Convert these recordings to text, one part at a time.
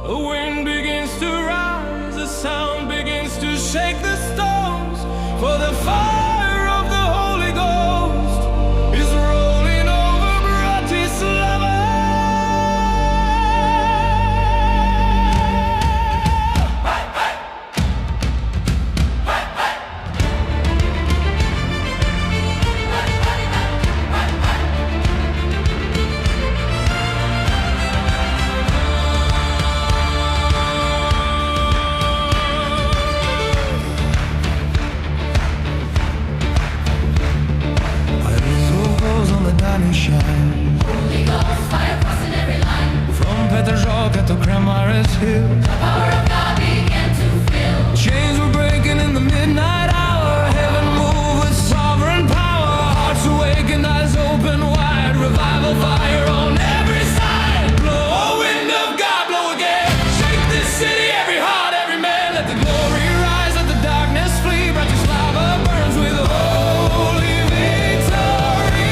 A wind begins to rise, a sound begins to shake the stones. For the fire of the Holy Ghost is rolling over Bratislava. Shine. Holy Ghost, fire crossing every line. From Petržalka to Kramaris Hill, The power of God began to fill. chains were breaking in the midnight hour. Heaven moved with sovereign power. Hearts awakened, eyes open wide. Revival fire on every side. Blow, oh wind of God, blow again. Shake this city, every heart, every man. Let the glory rise, let the darkness flee. Bratislava burns with holy victory.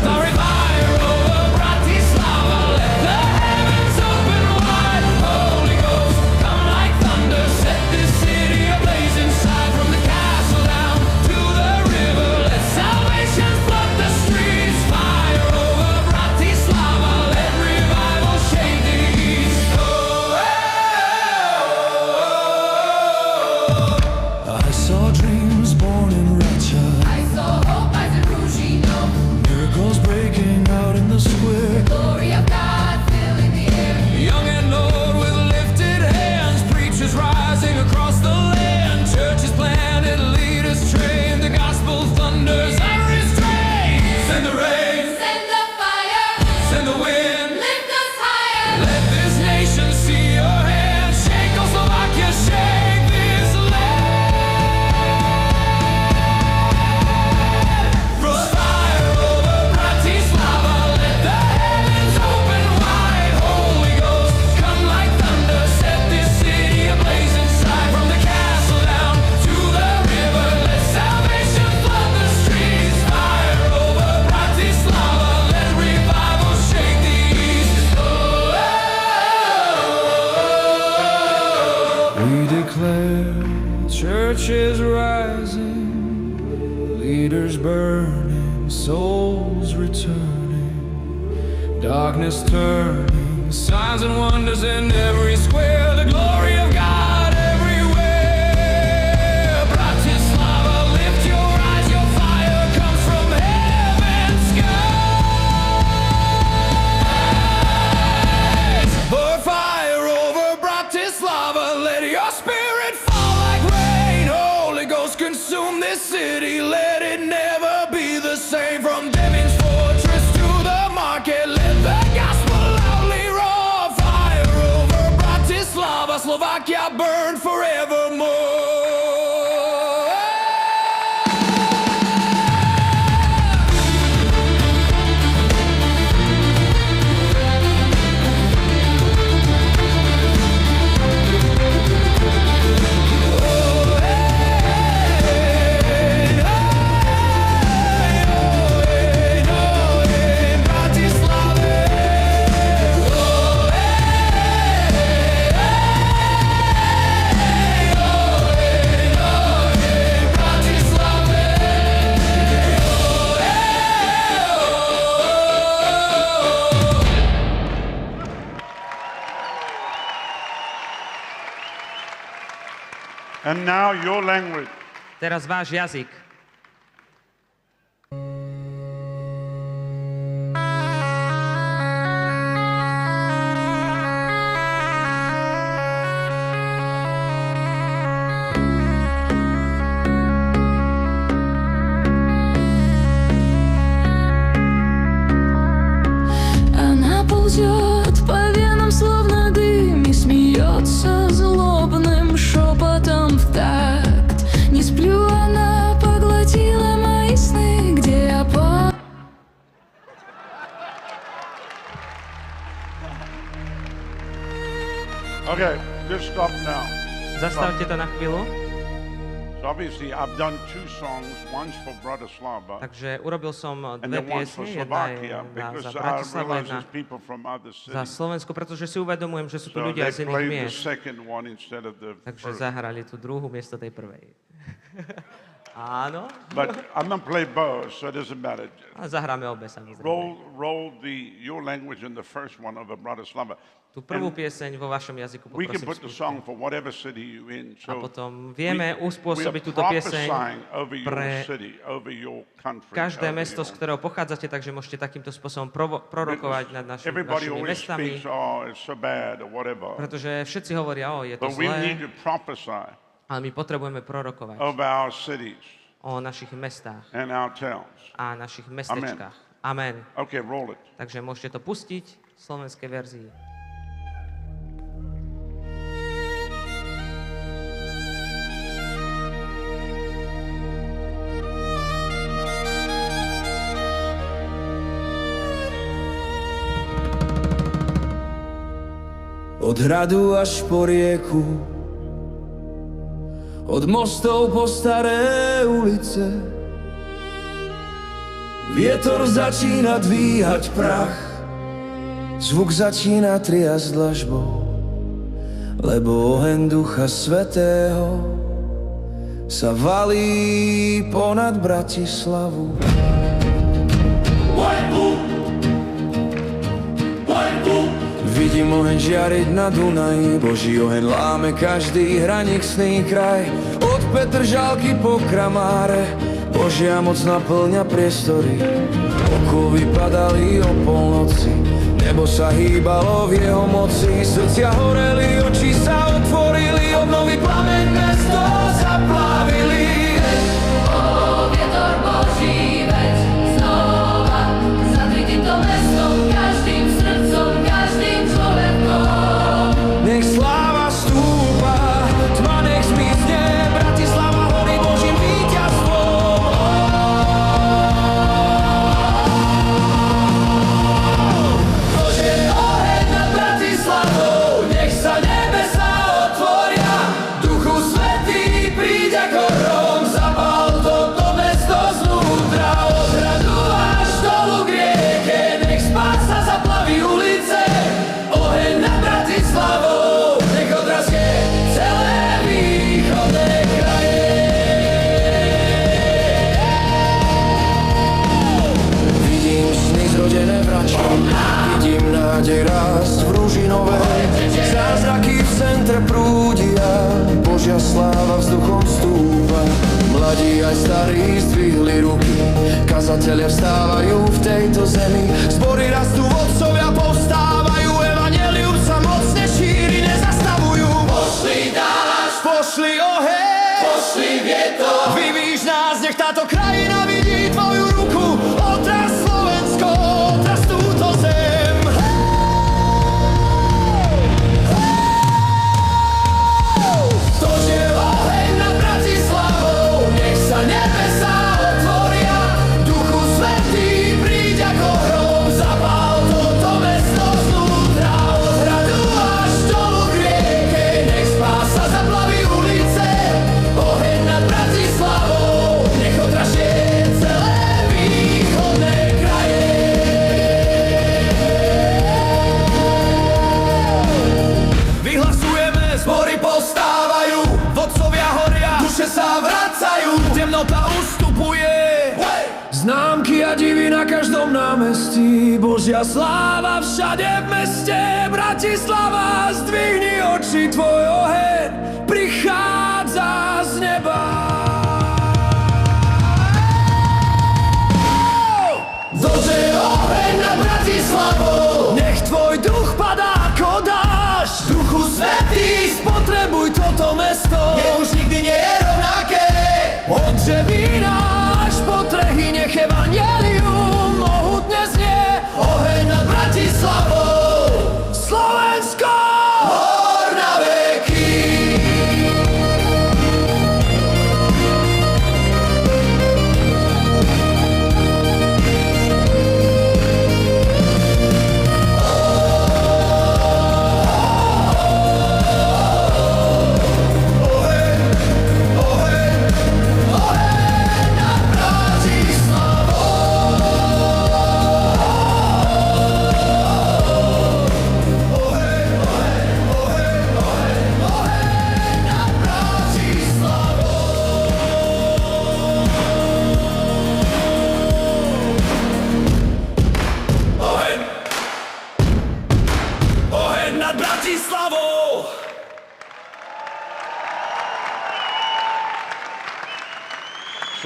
Glory fire over Bratislava. Let the heavens open wide. Holy Ghost, come like thunder. Set this city ablaze inside. From the castle down to the river. Let salvation flood the streets. Fire over Bratislava. Let revival shake the east. I saw dreams born in Racha. I saw hope as in Rugino. Miracles breaking out in the square. Glory of God filling the air. Young and old with lifted hands, preachers rising across the land, churches planted, leaders trained, the gospel thunders unrestrained. Send the rain, Send the fire. send the wind, Lift us higher. let this nation see your hand. Shake Slovakia, shake this land. Frost fire over Bratislava, let the heavens open wide. Holy Ghost, come like thunder, set this city ablaze inside. From the castle down to the river, let salvation flood the streets. Fire over Bratislava, let revival shake the east. We declare churches rising, leaders burning, souls returning, darkness turning, signs and wonders in every square, the glory of God everywhere. Bratislava, lift your eyes, your fire comes from heaven's skies. Pour fire over Bratislava, let your spirit fall like rain. Holy Ghost, consume this city, let it never be the same. From Devin's fortress to the market, let the gospel loudly roar. Fire over Bratislava, Slovakia burn forevermore. And now your language. Teraz váš jazyk. Она ползет по венам, словно дым, и смеется злобным шепотом в такт. Не сплю, она поглотила мои сны, где я по... Okay, just stop now. Zastavte to na chvíľu. Stop. obviously I've done 2 songs, one's for Bratislava Takže urobil som and dve then one for piesne, jedna je Slovakia because za I Bratislavu, realize jedna there's people from other za cities. Slovensku, pretože si uvedomujem, že sú tu So ľudia they z iných played the miest. second one instead of the Takže first. zahrali tú druhú miesto tej prvej. Áno, But I'm gonna play both, so it doesn't matter. a zahráme obe samozrejme. Roll your language in the first one of the Bratislava. Tú prvú pieseň vo vašom jazyku We can poprosím put the spúšť. song for whatever city you're in. A So potom vieme we uspôsobiť are túto pieseň prophesying over your pre city, over your country. každé over mesto, z ktorého pochádzate, takže môžete takýmto spôsobom prorokovať nad Everybody našimi always mestami, speaks, oh, it's so bad or whatever. pretože všetci hovoria, je to But we need zlé, to prophesy ale my potrebujeme prorokovať over our cities o našich mestách and our towns. a našich mestečkách. Amen. Okay, roll it. Takže môžete to pustiť v slovenskej verzii. Od hradu až po rieku, od mostov po staré ulice, vietor začína dvíhať prach, zvuk začína triasť dlažbou, lebo oheň Ducha Svätého sa valí ponad Bratislavu. Vidím oheň žiariť na Dunaji, Boží oheň láme každý hraničný kraj. Od Petržalky po Kramáre, Božia moc naplňa priestory. Okovy padali o polnoci, nebo sa hýbalo v jeho moci. Srdcia horeli, oči sa otvorili, obnovy plameň mesto zaplavili. Vietor Boží, veď znova zadri týmto mestom, každým srdcom, každým človekom. Nech sláva stúpa, tma nech zmizne, Bratislava horí Božím víťazstvom. Bože, oheň nad Bratislavou, nech sa nebesá otvoria, Duchu Svätý príď ako hrom, zapál toto mesto znútra, od hradu až dolu k rieke, nech spása zaplaví ulice, oheň nad Bratislavou, nech odrazie celé východné kraje. Vidím sny zrodené v Rači, vidím nádej rásť v Ružinove, zázraky v centre prúdia, Božia sláva vzduchom stúpa. Mladí aj starí zdvihli ruky, kazatelia vstávajú v tejto zemi, zbory rastú, vodcovia povstávajú, evanjelium sa mocne šíri, nezastavujú. Pošli dážď, pošli oheň, pošli vietor, vyvíš nás, nech táto krajina vidí tvoju ruku, otras Slovensko, otras túto zem. To je oheň nad Bratislavou, nech sa nebesá otvoria, Duchu Svätý príď ako hrom, zapál toto mesto znútra, od hradu až dolu k rieke, nech spása zaplaví ulice, oheň nad Bratislavou, nech odražie celé východné kraje. Vyhlasujeme, zbory povstávajú, vodcovia horia, duše sa vracajú, temnota ustupuje. Známky a divy na každom námestí, Božia sláva všade v meste, Bratislava, zdvihni oči, tvoj oheň prichádza z neba. Zože oheň nad Bratislavou, nech tvoj duch padá ako dážď, Duchu Svätý, spotrebuj toto mesto, nech už nikdy nie je rovnaké. Od Ževína až po Trhy, nech evanjelium mohutne znie, oheň nad Bratislavou, Slovensko, hor na veky.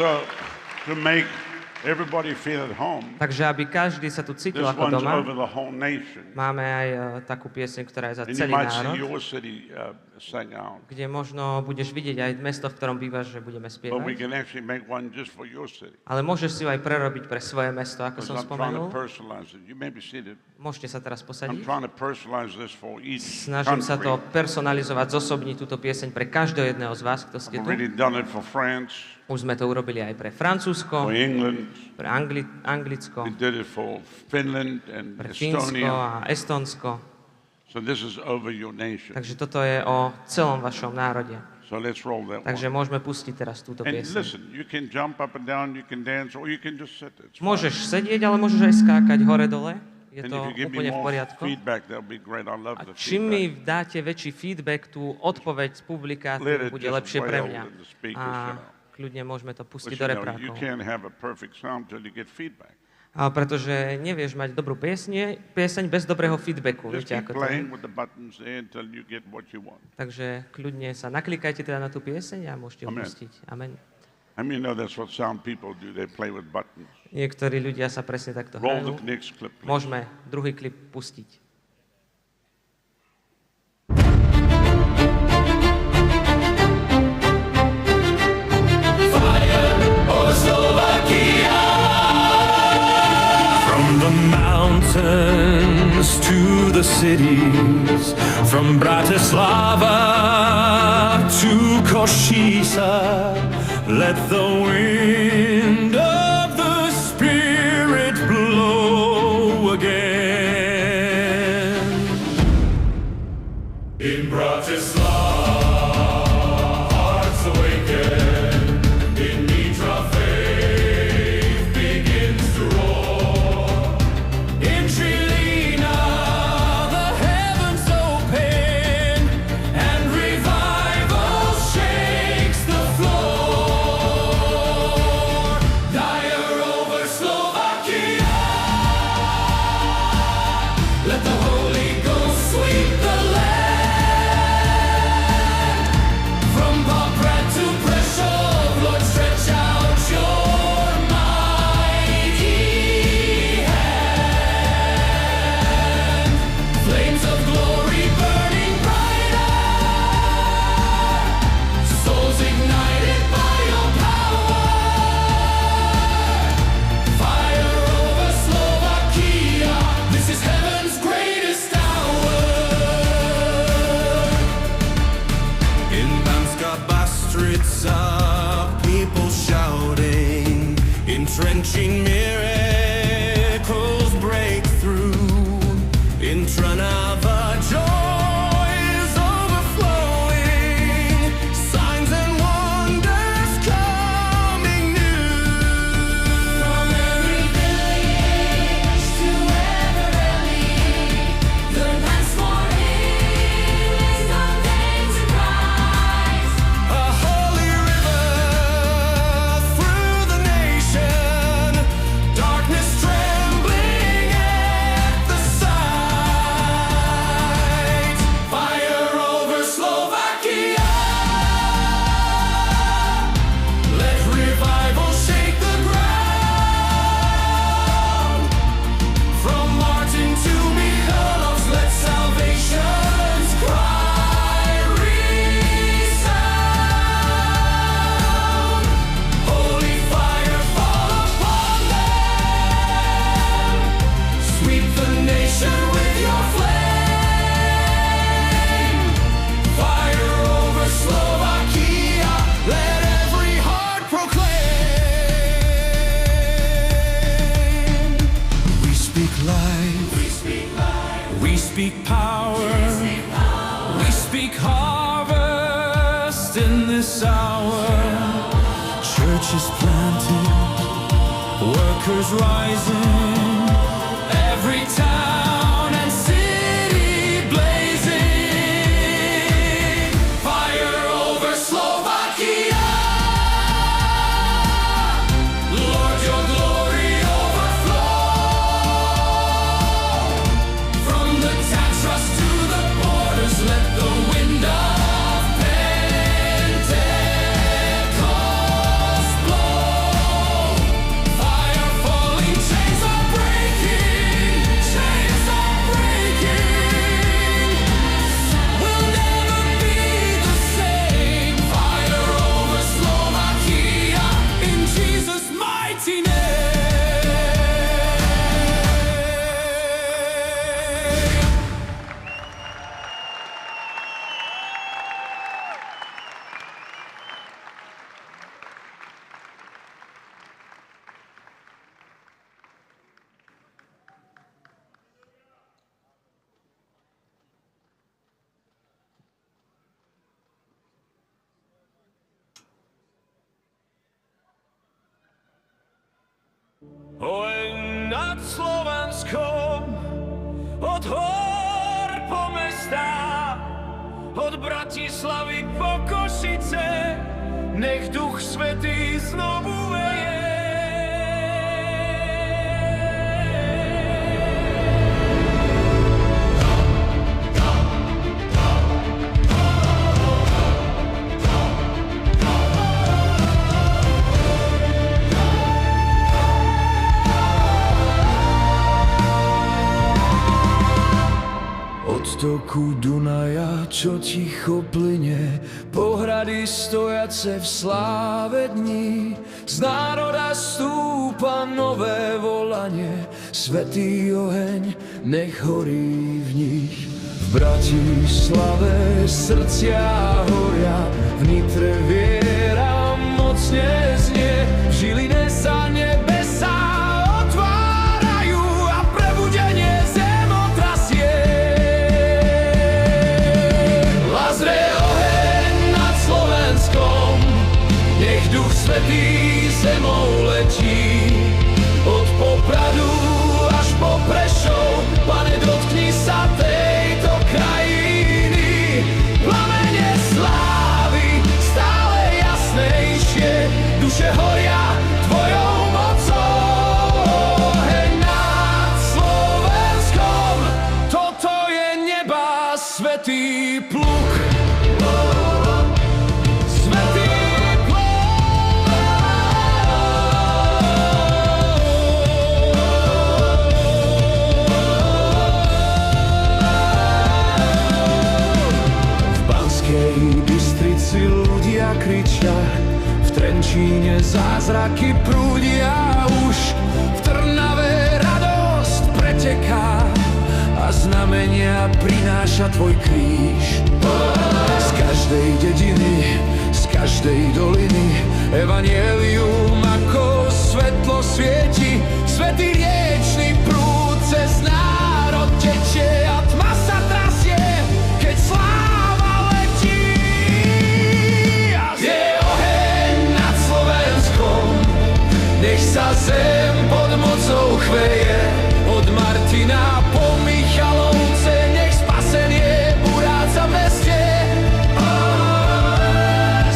So to make everybody feel at home, Takže aby každý sa tu cítil this ako one's doma, over the whole nation. máme aj takú pieseň, ktorá je za And you celý might see národ, your city sang out. kde možno budeš vidieť aj mesto, v ktorom bývaš, že budeme But we spievať. can actually make one just for your city. Ale môžeš si ju aj prerobiť pre svoje mesto, ako Because som I'm trying to spomenul. personalize it. You may be seated. Môžete sa teraz I'm posadiť. trying to personalize this for each Snažím sa to country. personalizovať, zosobniť túto pieseň pre každého jedného z vás, kto ste I've tu. already done it for France, Už sme to urobili aj pre Francúzsko, for England. pre Anglicko, We did it for Finland and pre Fínsko Estonia. a Estonsko. So this is over your nation. Takže toto je o celom vašom národe. So let's roll that Takže one. môžeme pustiť teraz túto And pieseň. listen, you can jump up and down, you can dance, or you can just sit. It's fine. Môžeš sedieť, ale môžeš aj skákať hore-dole. Je And to if you give me úplne v more poriadku. feedback, that'll be great. I love A the čím mi feedback. dáte väčší feedback, tú odpoveď z publika, Let it tým bude just lepšie pre wail mňa. in the speakers, A you know. kľudne môžeme to But pustiť you do know, you reprákov. can't have a perfect sound till you get feedback. Pretože nevieš mať dobrú pieseň bez dobrého feedbacku. Just Viete, keep ako to je? playing with the buttons there until you get what you want. Takže kľudne sa naklikajte teda na tú pieseň a môžete ju Amen. pustiť. Amen. I mean, you know that's what sound people do. They play with buttons. Niektorí ľudia sa presne takto Roll hrajú. the next clip, please. Môžeme druhý klip pustiť. From the mountains to the cities, from Bratislava to Košice, let the wind of the Spirit blow again. In Bratislava, hearts awaken. In Nitra, faith begins to roar. In Trilina, the heavens open, and revival shakes the floor. Dire over Slovakia, let the Holy Ghost sweep the land. From Poprad to Prešov, Lord, stretch out your mighty hand. Flames of glory burning brighter, souls ignited by your power. Fire over Slovakia, this is heaven's greatest hour. In Banska Bystrica, people shouting, entrenching miracles break through. In Trnava, joy is overflowing, signs and wonders coming new. From every village to Everly, the dance for healing on days and rise. A holy river through the nation, darkness trembling at the sight. Fire over Slovakia, let revival shake the ground. From Martin to Michalovs, let salvation's cry resound. Holy fire fall upon them, sweep the nation with your flame. Fire over Slovakia, let every heart proclaim. We speak life, we speak power, we speak harvest in this hour. Churches planted, workers rising, every town and city blazing. Fire over Slovakia, Lord, your glory overflow. From the Tatras to the borders, let the wind of Pentecost blow. Bratislavy po Košice, nech Duch Svätý znovu veje. Od toku Dunaja, čo ticho plyne, pohrady stojace v sláve dní. Z národa stúpa nové volanie, svätý oheň nech horí v nich. V Bratislave srdcia horia, v Nitre viera mocne znie, v Žiline sa nebesá otvárajú a prebudenie zem otrasie. Lazre oheň nad Slovenskom, nech Duch Svätý zemou letí. Od Popradu až po Prešov, Pane, dotkni sa tejto krajiny. Plamene slávy stále jasnejšie, duše horia tvojou mocou. Oheň nad Slovenskom, toto je neba svätý pluk. Svätý Bystrici ľudia kričia, v Trenčíne zázraky prúdia už, v Trnave radosť preteká a znamenia prináša tvoj kríž. Z každej dediny, z každej doliny evanjelium ako svetlo svieti. Svätý riečny prúd cez národ tečie a tma sa trasie, keď sláva letí. Je oheň nad Slovenskom, nech sa zem pod mocou chveje. Od Martina po Michalovce, nech spasenie uráca v meste.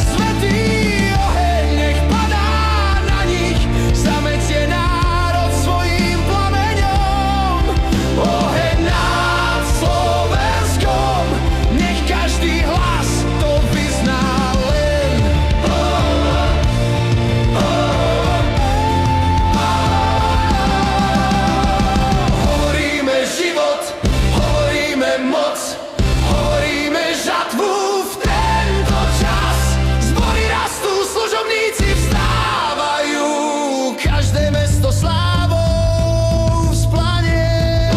Svätý oheň nech padá na nich, zametie národ svojím plameňom. Oheň nad Slovenskom, nech každý hlas to vyzná len. Hovoríme život, hovoríme moc, hovoríme žatvu v tento čas. Zbory rastú, služobníci vstávajú, každé mesto slávou vzplanie.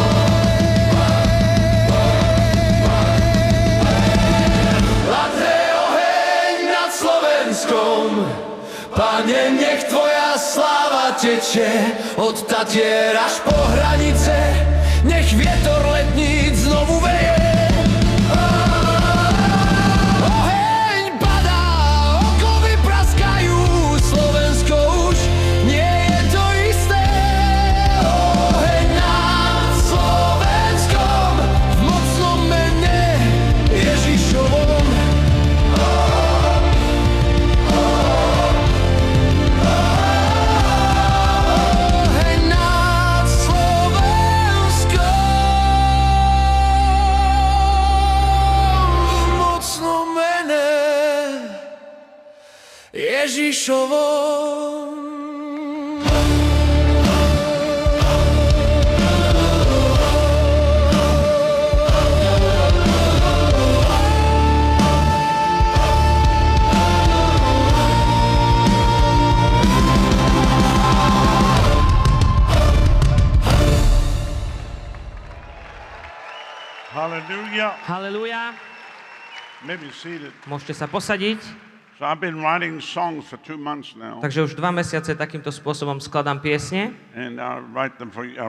Ladre oheň nad Slovenskom, Pane, nech tvoja sláva teče od Tatier až po hranice, nech vietor letníc znovu veje. Oheň padá, okovy praskajú, Slovensko už nie je to isté. Oheň nad Slovenskom, v mocnom mene Ježišovom. Oheň nad Slovenskom, v mocnom mene Ježišovom. Hallelujah. Haleluja. Maybe seated. Môžete sa posadiť. So I've been writing songs for 2 months now, Takže už 2 mesiace takýmto spôsobom skladám piesne. and I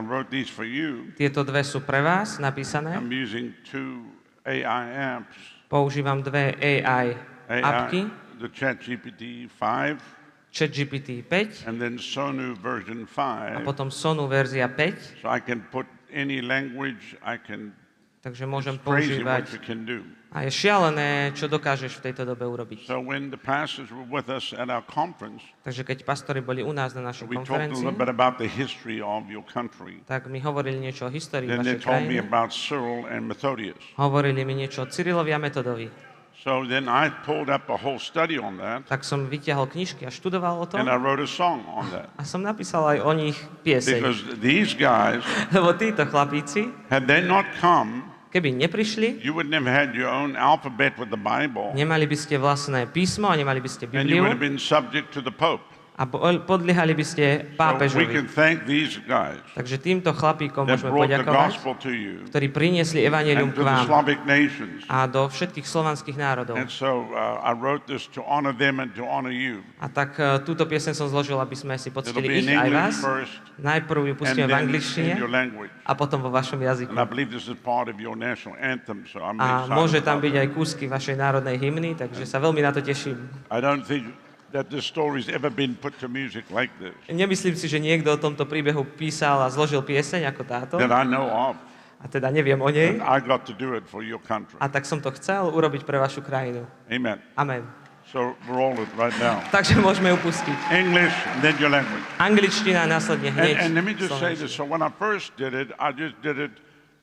wrote these for you. Tieto dve sú pre vás napísané. I'm using 2 AI apps. Používam dve AI apky. The ChatGPT 5 ChatGPT 5 and then Sonu version a 5. potom Sonu verzia 5. So I can put any language, I can Takže môžem It's crazy používať. what you can do. A je šialené, čo dokážeš v tejto dobe urobiť. So when the pastors were with us at our conference, Takže keď pastori boli u nás na našej we talked a konferencii, little bit about the history of your country. tak mi hovorili niečo o histórii Then they vašej told me krajiny. about Cyril and Methodius. Hovorili mi niečo o Cyrilovi a Metodovi. So then I pulled up a whole study on that, Tak som vytiahol knižky a študoval o tom and I wrote a song on that. a som napísal aj o nich pieseň. Because these guys, Lebo títo chlapíci, had they not come, keby neprišli, you wouldn't have had your own alphabet with the Bible, nemali by ste vlastné písmo a nemali by ste and you would have Bibliu been subject to the Pope. a podliehali by ste So we pápežovi. can thank these guys Takže týmto chlapíkom that môžeme brought the poďakovať, gospel to you ktorí priniesli evanjelium and k to the vám Slavic nations. a do všetkých slovanských národov. And so I wrote this to honor them and to honor you. A tak túto pieseň som zložil, aby sme si It'll poctili be in ich aj vás. English first, Najprv ju and pustíme v then angličtine in your language. a potom vo vašom jazyku. And I believe this is part of your national anthem, so I'm A môže excited tam about byť it. aj kúsky vašej národnej hymny, takže sa veľmi na to teším. I don't think that this story's ever been put to music like this, Nemyslím si, že niekto o tomto príbehu písal a zložil pieseň ako táto, that I know of. a teda neviem o nej. And I got to do it for your country. A tak som to chcel urobiť pre vašu krajinu. Amen. Amen. So roll it right now. Takže môžeme ju pustiť. English, then your language. Angličtina následne hneď. And let me just say this. So when I first did it, I just did it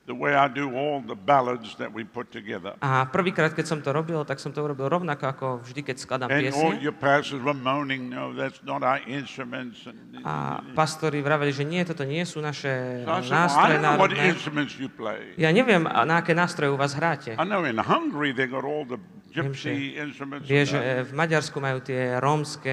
the way I do all the ballads that we put together. A prvýkrát, keď som to robil, tak som to urobil rovnako ako vždy, keď skladám And all piesne. your pastors were moaning, no, that's not our instruments. A pastori vraveli, že nie, toto nie sú naše So I said, well, I nástroje don't know what národné. instruments you play. Ja neviem, na aké nástroje u vás hráte. I know in Hungary they got all the Viem, gypsy instruments. Vie, and že that. v Maďarsku majú tie rómske